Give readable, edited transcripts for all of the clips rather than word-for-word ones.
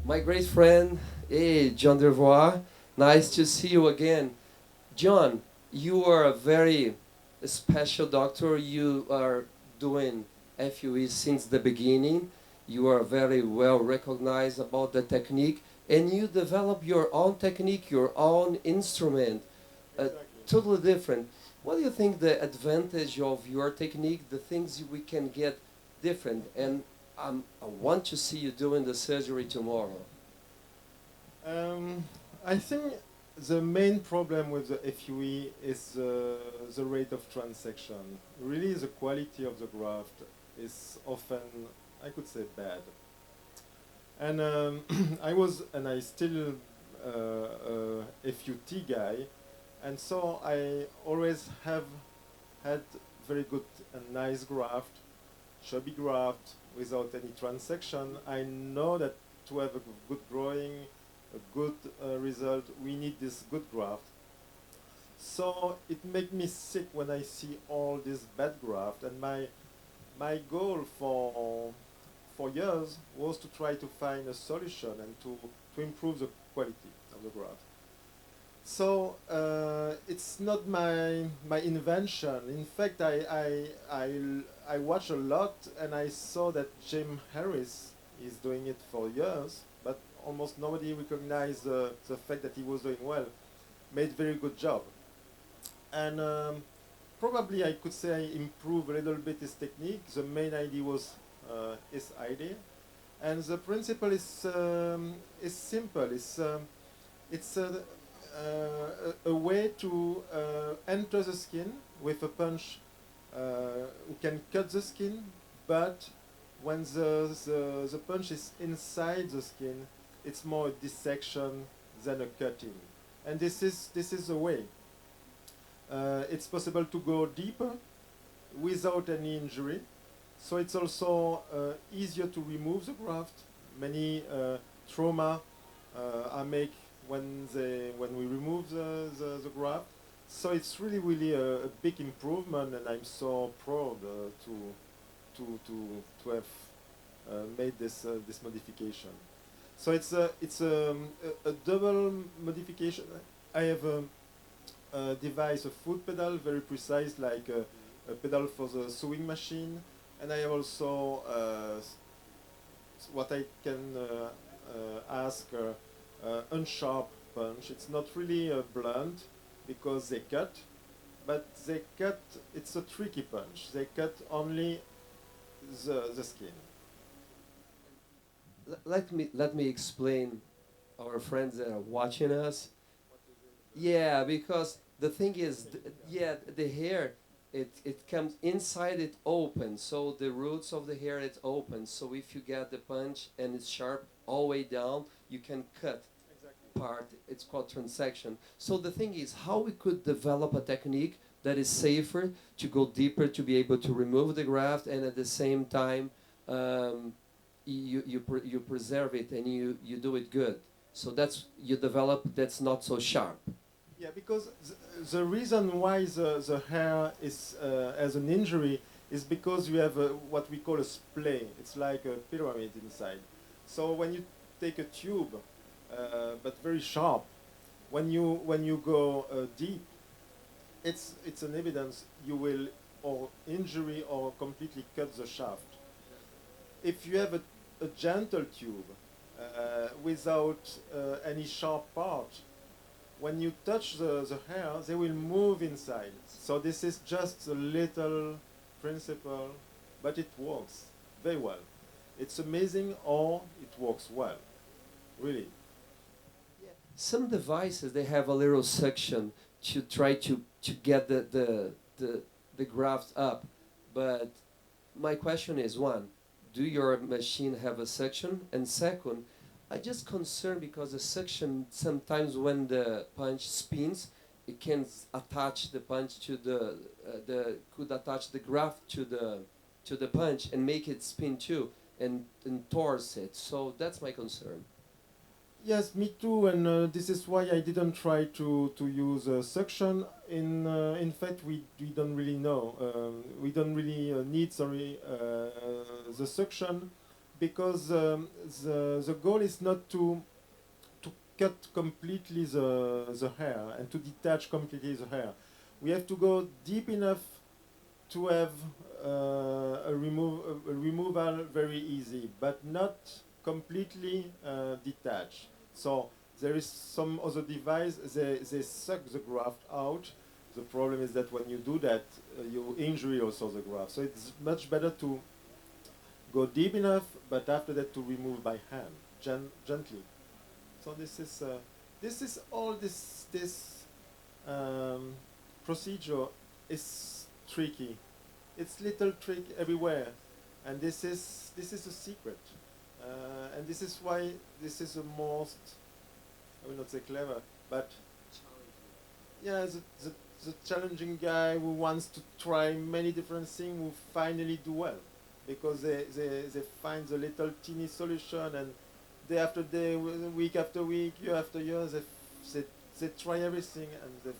My great friend, hey, Jean Devroye. Nice to see you again. John, you are a very special doctor. You are doing FUE since the beginning. You are very well recognized about the technique, and you develop your own technique, your own instrument, totally different. What do you think the advantage of your technique, the things we can get different? And I want to see you doing the surgery tomorrow. Um, I think the main problem with the FUE is the rate of transection. Really, the quality of the graft is often, I could say, bad. And I was, and I still a FUT guy, and so I always have had very good and nice graft, chubby graft without any transection. I know that to have a good growing, a good result, we need this good graft. So it makes me sick when I see all this bad graft, and my goal for years was to try to find a solution and to improve the quality of the graft. So it's not my invention. In fact, I watch a lot, and I saw that Jim Harris is doing it for years, but almost nobody recognized the fact that he was doing well. Made very good job, and probably I could say I improve a little bit his technique. The main idea was his idea, and the principle is simple. It's a way to enter the skin with a punch who can cut the skin, but when the punch is inside the skin, it's more a dissection than a cutting. And this is the way. It's possible to go deeper without any injury. So it's also easier to remove the graft. Many trauma are made when we remove the graft. So it's really a big improvement, and I'm so proud to have made this modification. So it's a double modification. I have a device, a foot pedal, very precise, like a pedal for the sewing machine, and I have also what I can ask unsharp punch. It's not really blunt because they cut, but they cut. It's a tricky punch. They cut only the skin. Let me explain our friends that are watching us. Yeah, because the thing is, yeah, the hair, it comes inside, it opens. So the roots of the hair, it opens. So if you get the punch and it's sharp all the way down, you can cut part. It's called transection. So the thing is, how we could develop a technique that is safer to go deeper, to be able to remove the graft, and at the same time, um, you preserve it and you do it good. So that's you develop that's not so sharp. Yeah, because the reason why the hair is as an injury is because you have what we call a splay. It's like a pyramid inside. So when you take a tube, but very sharp, when you go deep, it's an evidence you will or injury or completely cut the shaft. If you have a gentle tube without any sharp part, when you touch the hair, they will move inside. So this is just a little principle, but it works very well. It's amazing how it works well, really. Some devices they have a little suction to try to get the graft up, but my question is one, do your machine have a suction? And second, I just concerned because the suction sometimes when the punch spins, it can attach the punch to the could attach the graft to the punch and make it spin too and torse it. So that's my concern. Yes, me too, and this is why I didn't try to use suction. In fact, we don't really know. We don't really need, sorry, the suction, because the goal is not to cut completely the hair and to detach completely the hair. We have to go deep enough to have a removal very easy, but not completely detached. So there is some other device, they suck the graft out. The problem is that when you do that, you injure also the graft. So it's much better to go deep enough, but after that to remove by hand, gently. So this is all this procedure is tricky. It's little trick everywhere, and this is the secret, and this is why this is the most, I will not say clever, but yeah, the challenging guy who wants to try many different things will finally do well, because they find the little teeny solution, and day after day, week after week, year after year, they, they try everything, and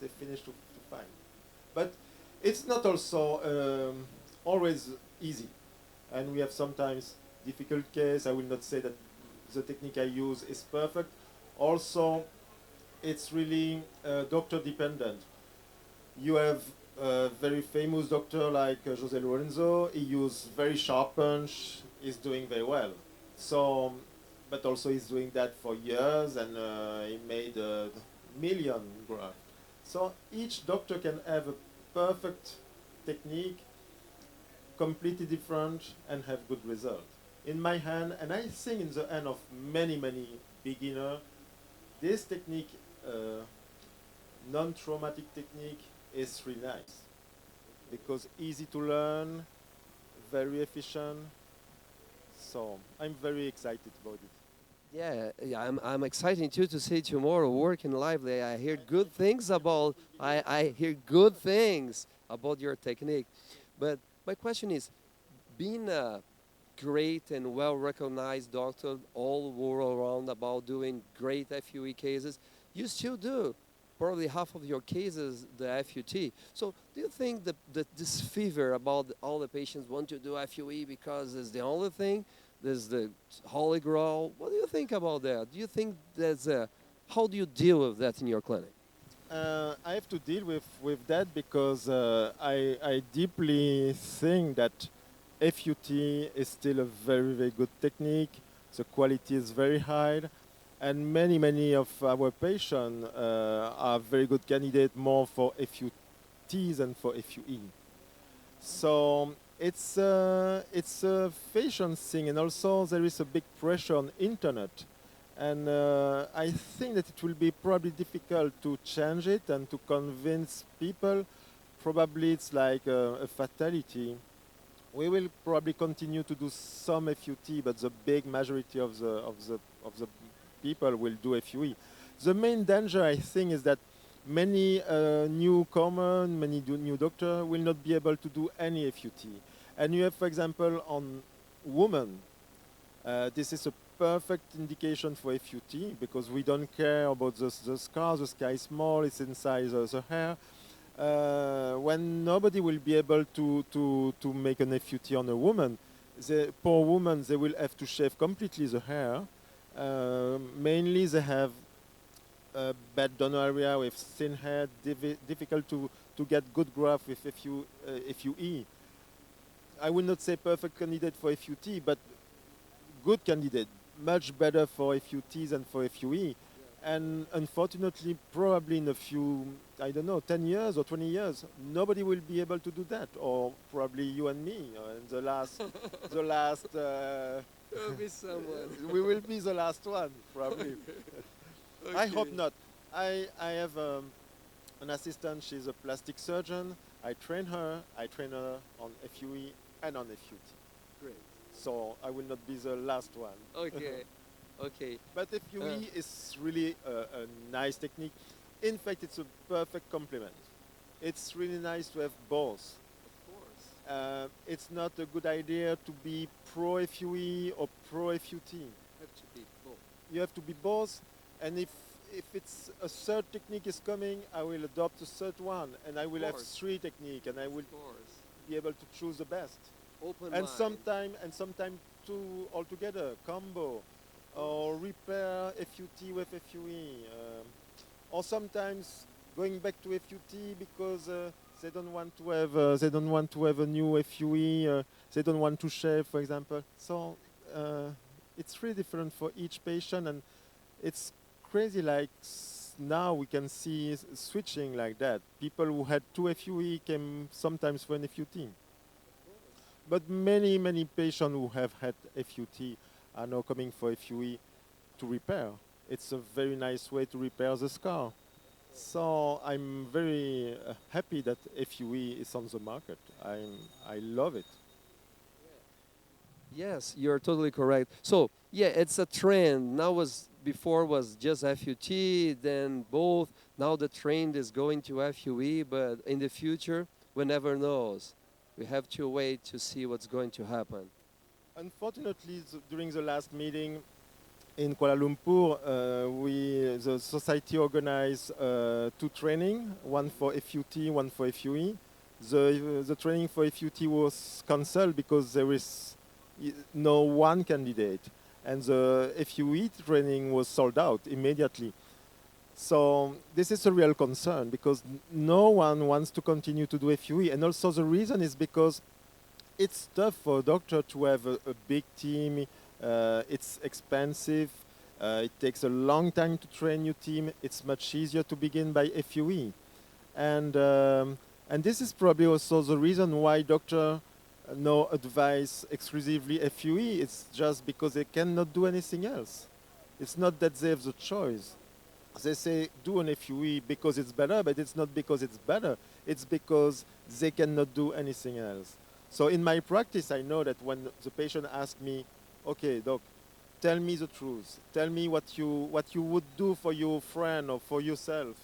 they finish to find. But it's not also always easy, and we have sometimes difficult case. I will not say that the technique I use is perfect. Also, it's really doctor dependent. You have a very famous doctor like José Lorenzo. He uses very sharp punch. He's doing very well. So, but also he's doing that for years, and he made a million grafts. So each doctor can have a perfect technique, completely different, and have good result. In my hand, and I think in the hand of many beginners, this technique, non-traumatic technique, is really nice because easy to learn, very efficient. So I'm very excited about it. Yeah, I'm excited too to see tomorrow working lively. I hear good things about. I hear good things about your technique, but my question is, being a great and well recognized doctor all world around about doing great FUE cases, you still do probably half of your cases the FUT. So do you think that this fever about all the patients want to do FUE because it's the only thing? There's the holy grail. What do you think about that? Do you think there's a, how do you deal with that in your clinic? I have to deal with that because I deeply think that FUT is still a very good technique. The quality is very high, and many of our patients are very good candidates more for FUTs than for FUE. So it's a fashion thing, and also there is a big pressure on internet, and I think that it will be probably difficult to change it and to convince people. Probably it's like a fatality. We will probably continue to do some FUT, but the big majority of the people will do FUE. The main danger, I think, is that many newcomers, many new doctors will not be able to do any FUT. And you have, for example, on women, this is a perfect indication for FUT because we don't care about the scar. The scar is small, it's inside the hair. When nobody will be able to make an FUT on a woman, the poor woman, they will have to shave completely the hair. Mainly they have a bad donor area with thin hair, difficult to get good graft with FUE. I will not say perfect candidate for FUT, but good candidate, much better for FUTs than for FUE. And unfortunately, probably in a few, I don't know, 10 years or 20 years, nobody will be able to do that. Or probably you and me. And the last, There will be someone. we will be the last one, probably. Okay. I hope not. I have an assistant. She's a plastic surgeon. I train her on FUE and on FUT. Great. So I will not be the last one. Okay. Okay. But FUE is really a nice technique. In fact, it's a perfect complement. It's really nice to have both. Of course. It's not a good idea to be pro FUE or pro FUT. Have to be both. You have to be both. And if it's a third technique is coming, I will adopt a third one, and I will have three techniques, and I will be able to choose the best. Open And mind. sometime all together, combo, or repair FUT with FUE, or sometimes going back to FUT because they don't want to have a new FUE, they don't want to shave, for example. So it's really different for each patient, and it's crazy. Like now we can see switching like that. People who had two FUE came sometimes for an FUT. But many patients who have had FUT are now coming for FUE to repair. It's a very nice way to repair the scar. So I'm very happy that FUE is on the market. I love it. Yes, you're totally correct. So yeah, it's a trend. Now was before was just FUT, then both. Now the trend is going to FUE, but in the future, we never knows. We have to wait to see what's going to happen. Unfortunately, during the last meeting in Kuala Lumpur, the society organized two training, one for FUT, one for FUE. The training for FUT was cancelled because there is no one candidate, and the FUE training was sold out immediately. So this is a real concern because no one wants to continue to do FUE, and also the reason is because it's tough for a doctor to have a big team. It's expensive. It takes a long time to train your team. It's much easier to begin by FUE, and this is probably also the reason why doctors now advise exclusively FUE. It's just because they cannot do anything else. It's not that they have the choice. They say do an FUE because it's better, but it's not because it's better. It's because they cannot do anything else. So in my practice, I know that when the patient asks me, okay, doc, tell me the truth. Tell me what you would do for your friend or for yourself.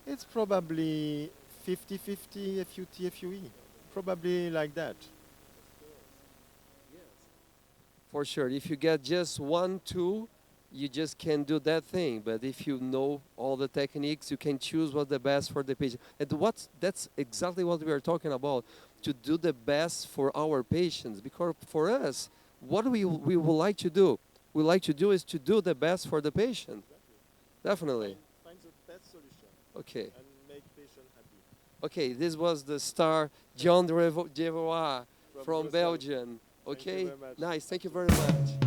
It's probably 50-50 FUT, FUE. Probably like that. For sure. If you get just one tool, you just can't do that thing. But if you know all the techniques, you can choose what's the best for the patient. And that's exactly what we are talking about, to do the best for our patients. Because for us, what we would like to do, is to do the best for the patient. Definitely. Find the best solution. Okay. And make patient happy. Okay, this was the star Jean Devroye from Brussels. Belgium. Okay, Thank you very much. nice. Thank you very much.